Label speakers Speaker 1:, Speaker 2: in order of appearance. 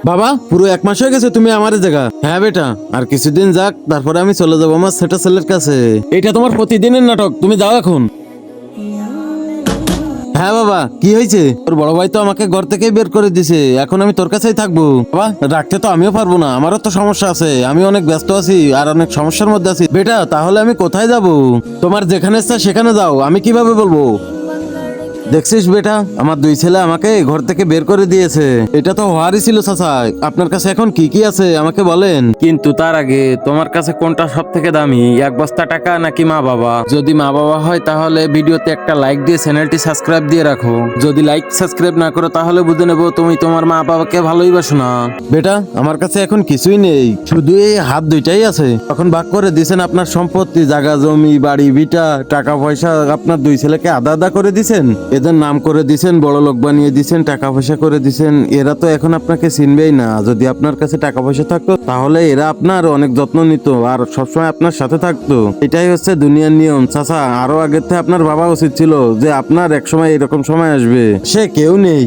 Speaker 1: বাবা পুরো 1 মাস হয়ে গেছে তুমি আমার জায়গা। হ্যাঁ বেটা, আর কিছুদিন যাক, তারপরে আমি চলে যাবো আমার সেটা ছেলের কাছে। এটা তোমার প্রতিদিনের নাটক, তুমি যাও এখন। হ্যাঁ বাবা, কি হয়েছে? তোর বড় ভাই তো আমাকে ঘর থেকেই বের করে দিছে, এখন আমি তোর কাছেই থাকবো। বাবা রাখতে তো আমিও পারবো না, আমারও তো সমস্যা আছে, আমি অনেক ব্যস্ত আছি আর অনেক সমস্যার মধ্যে আছি। বেটা তাহলে আমি কোথায় যাব? তোমার যেখানে ইচ্ছা সেখানে যাও, আমি কিভাবে বলবো? দেখছিস বেটা, আমার 2 ছেলে আমাকে ঘর থেকে বের করে দিয়েছে। এটা তো হওয়ারই ছিল চাচা। আপনার কাছে এখন কি কি আছে আমাকে বলেন। কিন্তু তার আগে তোমার কাছে কোনটা সব থেকে দামি, 1 বস্তা টাকা নাকি মা বাবা? যদি মা বাবা হয় তাহলে ভিডিওতে একটা লাইক দিয়ে চ্যানেলটি সাবস্ক্রাইব দিয়ে রাখো। যদি লাইক সাবস্ক্রাইব না করো তাহলে বুঝে নেবো তুমি তোমার মা বাবাকে ভালোই বাসো না। বেটা আমার কাছে এখন কিছুই নেই, শুধু এই হাত দুইটাই আছে। তখন ভাগ করে দিছেন আপনার সম্পত্তি, জায়গা জমি বাড়ি ভিটা টাকা পয়সা, আপনার 2 ছেলেকে আদা আদা করে দিছেন, এদের নাম করে দিছেন, বড় লোক বানিয়ে দিছেন, টাকা পয়সা করে দিছেন। এরা তো এখন আপনাকে চিনবেই না। যদি আপনার কাছে টাকা পয়সা থাকতো তাহলে এরা আপনার অনেক যত্ন নিত আর সবসময় আপনার সাথে থাকতো। এটাই হচ্ছে দুনিয়ার নিয়ম চাচা। আরো আগের থেকে আপনার ভাবা উচিত ছিল যে আপনার এক সময় এরকম সময় আসবে। সে কেউ নেই।